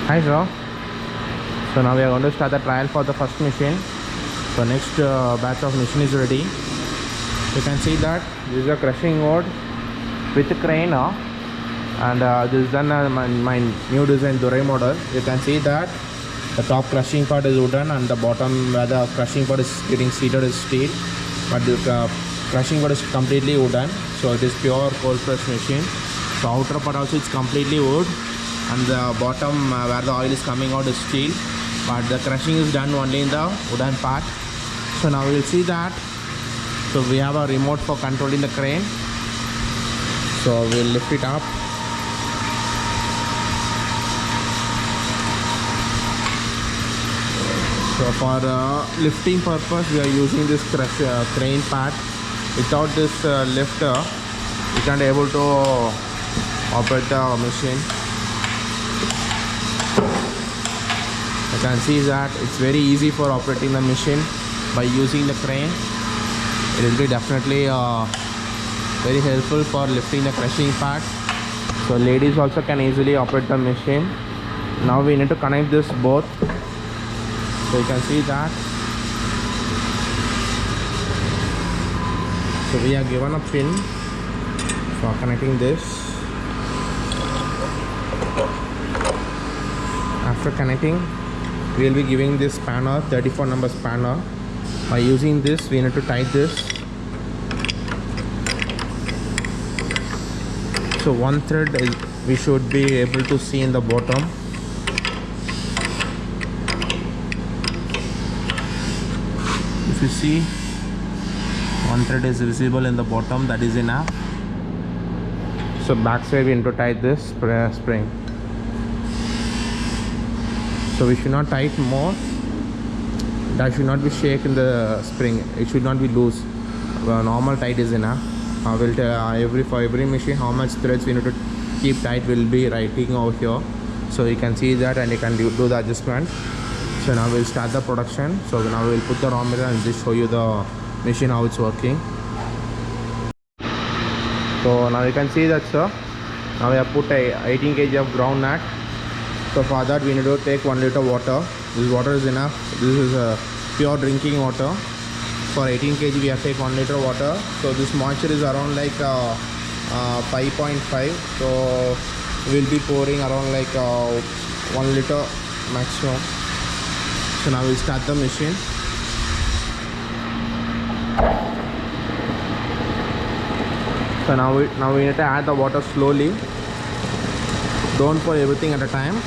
Hi sir. So now we are going to start the trial for the first machine. So next batch of machine is ready. You can see that this is a crushing mode with a crane and this is done my new design Durai model. You can see that the top crushing part is wooden and the bottom where the crushing part is getting seated is steel, but the crushing part is completely wooden. So it is pure cold press machine. So outer part also it's completely wood, and the bottom where the oil is coming out is steel, but the crushing is done only in the wooden part. So now we will see that. So we have a remote for controlling the crane. So we'll lift it up. So for lifting purpose we are using this crane part. Without this lifter we can't able to operate the machine. You can see that it's very easy for operating the machine by using the crane. It will be definitely very helpful for lifting the crushing part. So ladies also can easily operate the machine. Now we need to connect this both. So you can see that. So we are given a pin for connecting this. After connecting, we will be giving this spanner, 34 number spanner. By using this we need to tighten this. So one thread we should be able to see in the bottom. If you see, one thread is visible in the bottom, that is enough. So back side we need to tighten this spring. So we should not tighten more. That should not be shaken the spring. It should not be loose. Normal tight is enough. We'll tell for every machine how much threads we need to keep tight. Will be writing over here. So you can see that and you can do the adjustment. So now we'll start the production. So now we'll put the raw material and just show you the machine how it's working. So now you can see that, sir. Now we have put a 18 kg of groundnut. So for that we need to take 1 liter water. This water is enough. This is pure drinking water. For 18 kg we have to take 1 liter water. So this moisture is around like 5.5. So we'll be pouring around like 1 liter maximum. So now we'll start the machine. So now we need to add the water slowly. Don't pour everything at a time.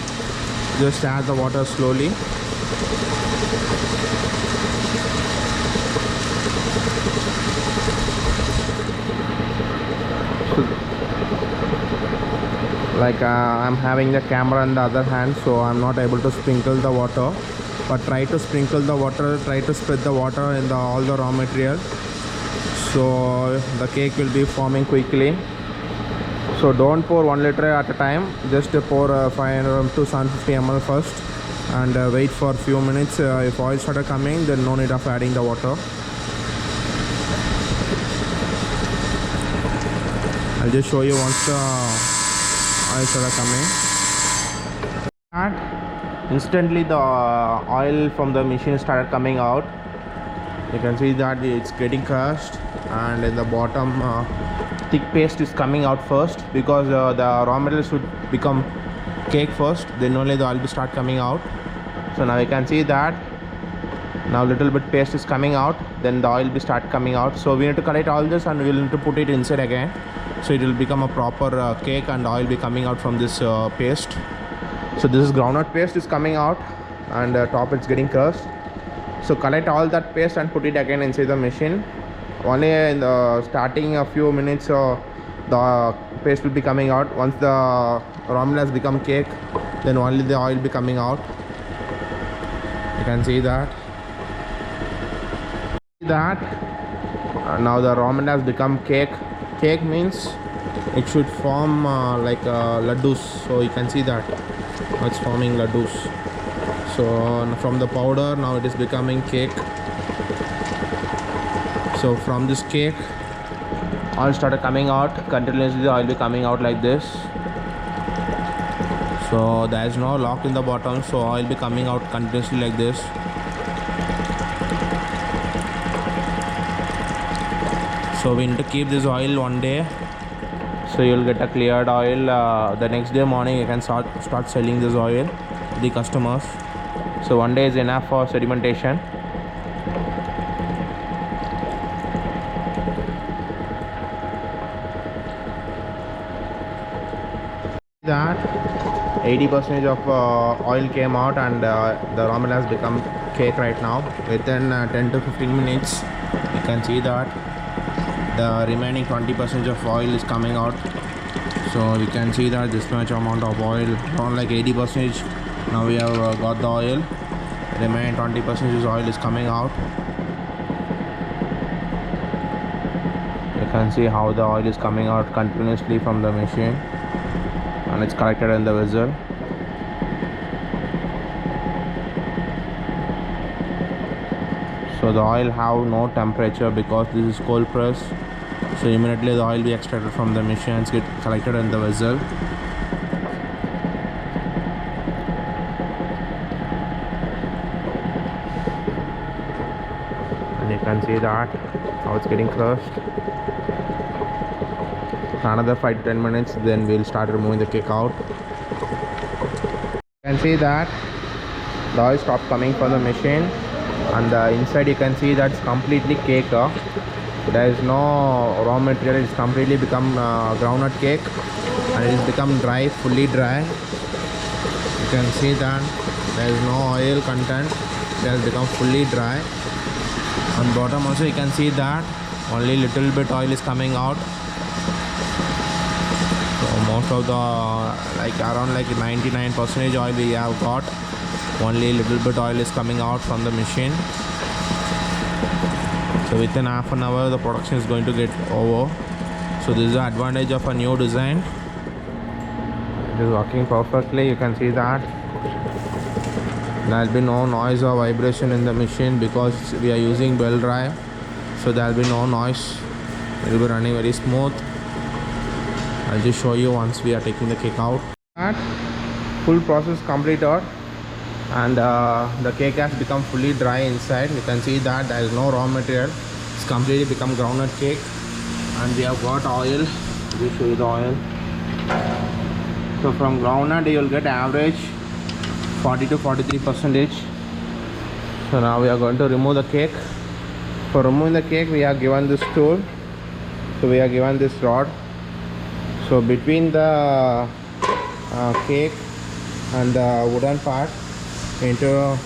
Just add the water slowly. So, like I'm having the camera in the other hand, so I'm not able to sprinkle the water. But try to sprinkle the water. Try to spread the water in all the raw material. So the cake will be forming quickly. So don't pour 1 liter at a time. Just pour 500 to 750 ml first and wait for a few minutes. If oil started coming, then no need of adding the water. I'll just show you once the oil started coming. And instantly the oil from the machine started coming out. You can see that it's getting crushed, and in the bottom thick paste is coming out first, because the raw material should become cake first, then only the oil will start coming out. So now you can see that now little bit paste is coming out, then the oil will start coming out. So we need to collect all this and we'll need to put it inside again, so it will become a proper cake and oil will be coming out from this paste. So this is groundnut paste is coming out, and top it's getting crushed. So collect all that paste and put it again inside the machine. Only in the starting a few minutes the paste will be coming out. Once the raw material has become cake, then only the oil will be coming out. You can see that. Now the raw material has become cake. Cake means it should form like laddus. So you can see that now it's forming laddus. So from the powder now it is becoming cake. So from this cake oil started coming out continuously. The oil will be coming out like this. So there is no lock in the bottom, so oil will be coming out continuously like this. So we need to keep this oil one day, so you'll get a cleared oil. The next day morning you can start selling this oil to the customers. So one day is enough for sedimentation. That 80% of oil came out, and the ramen has become cake right now. Within 10 to 15 minutes you can see that the remaining 20% of oil is coming out. So we can see that this much amount of oil, around like 80%. Now we have got the oil. The remaining 20% of oil is coming out. You can see how the oil is coming out continuously from the machine, and it's collected in the vessel. So the oil have no temperature because this is cold press. So immediately the oil will be extracted from the machine and get collected in the vessel. And you can see that how it's getting crushed. For another 5 to 10 minutes, then we'll start removing the cake out. You can see that the oil stopped coming from the machine, and inside you can see that's completely cake. There is no raw material. It's completely become groundnut cake, and it has become dry, fully dry. You can see that there is no oil content. It has become fully dry. On bottom also you can see that only little bit oil is coming out. So most of the around 99% oil we have got. Only little bit oil is coming out from the machine. So within half an hour the production is going to get over. So this is the advantage of a new design. It is working perfectly. You can see that there will be no noise or vibration in the machine because we are using belt drive. So there will be no noise. It will be running very smooth. I'll just show you once we are taking the cake out. That full process completed, and the cake has become fully dry inside. You can see that there is no raw material. It's completely become groundnut cake, and we have got oil. Let me show you the oil. So from groundnut you will get average 40 to 43%. So now we are going to remove the cake. For removing the cake we are given this tool. So we are given this rod. So between the cake and the wooden part, we need to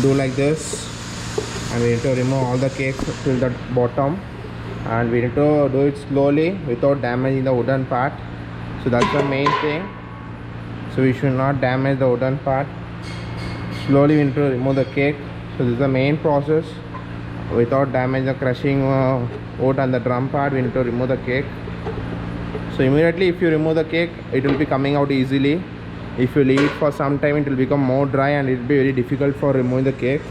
do like this, and we need to remove all the cake till the bottom, and we need to do it slowly without damaging the wooden part. So that's the main thing. So we should not damage the wooden part. Slowly we need to remove the cake. So this is the main process. Without damaging the crushing wood and the drum part, we need to remove the cake. So immediately if you remove the cake, it will be coming out easily. If you leave it for some time, it will become more dry and it will be very difficult for removing the cake.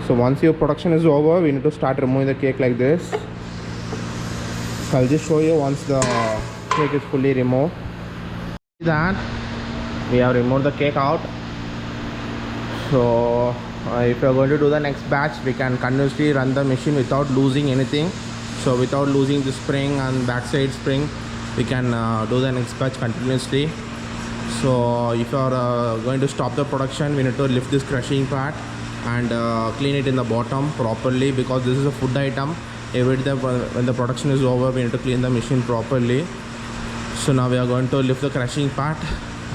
So once your production is over, we need to start removing the cake like this. So I'll just show you once the cake is fully removed. See that we have removed the cake out. So if you are going to do the next batch, we can continuously run the machine without losing anything. So without losing the spring and backside spring, we can do the next batch continuously. So if you are going to stop the production, we need to lift this crushing part and clean it in the bottom properly, because this is a food item. Every day when the production is over, we need to clean the machine properly. So now we are going to lift the crushing part,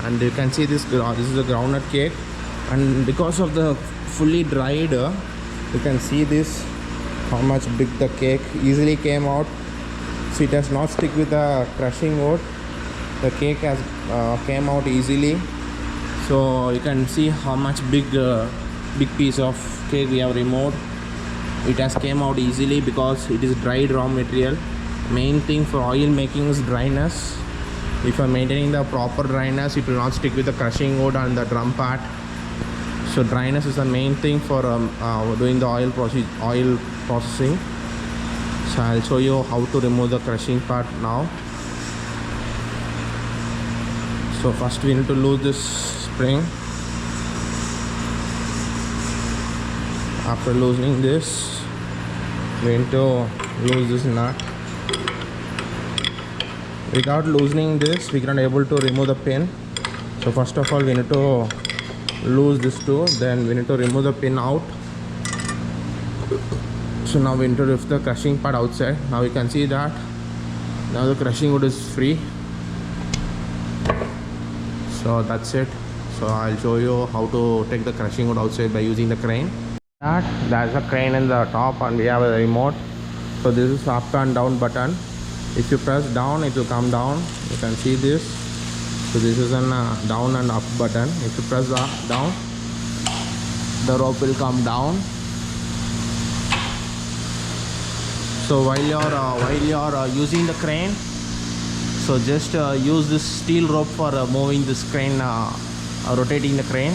and you can see this is a groundnut cake, and because of the fully dried, you can see this how much big the cake easily came out. So it does not stick with the crushing wood. The cake has came out easily. So you can see how much big piece of cake we have removed. It has came out easily because it is dried raw material. Main thing for oil making is dryness. If you are maintaining the proper dryness, it will not stick with the crushing wood and the drum part. So dryness is the main thing for doing the oil processing. So I'll show you how to remove the crushing part now. So first we need to lose this spring. After loosening this, we need to lose this nut. Without loosening this, we cannot able to remove the pin. So first of all, we need to loose this too. Then we need to remove the pin out. So now we need to lift the crushing part outside. Now you can see that now the crushing wood is free. So that's it. So I'll show you how to take the crushing wood outside by using the crane. There's a crane in the top and we have a remote. So this is up and down button. If you press down, it will come down. You can see this. So this is a down and up button. If you press down, the rope will come down. So while you're using the crane, so just use this steel rope for moving this crane, rotating the crane.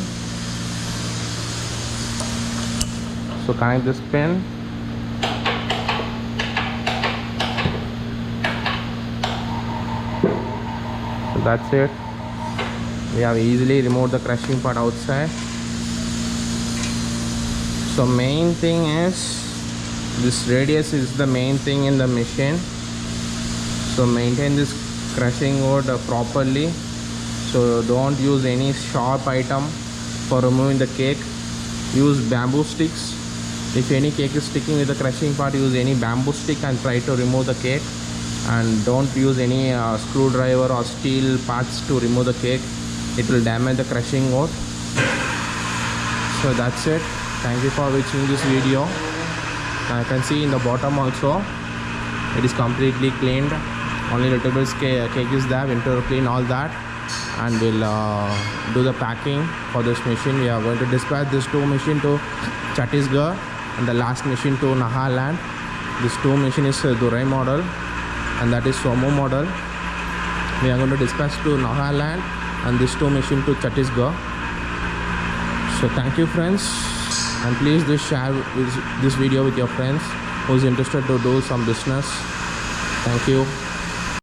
So connect this pin. So that's it. We have easily removed the crushing part outside. So main thing is this radius is the main thing in the machine. So maintain this crushing wood properly. So don't use any sharp item for removing the cake. Use bamboo sticks. If any cake is sticking with the crushing part, use any bamboo stick and try to remove the cake. And don't use any screwdriver or steel parts to remove the cake. It will damage the crushing wood. So that's it. Thank you for watching this video. I can see in the bottom also it is completely cleaned. Only little bit cake is there. We need to clean all that and we'll do the packing for this machine. We are going to dispatch this 2 machine to Chhattisgarh and the last machine to Nagaland. This 2 machine is Durai model and that is Somo model. We are going to dispatch to Nagaland and this 2 machine to Chhattisgarh. So thank you friends, and please do share this video with your friends who's interested to do some business. Thank you.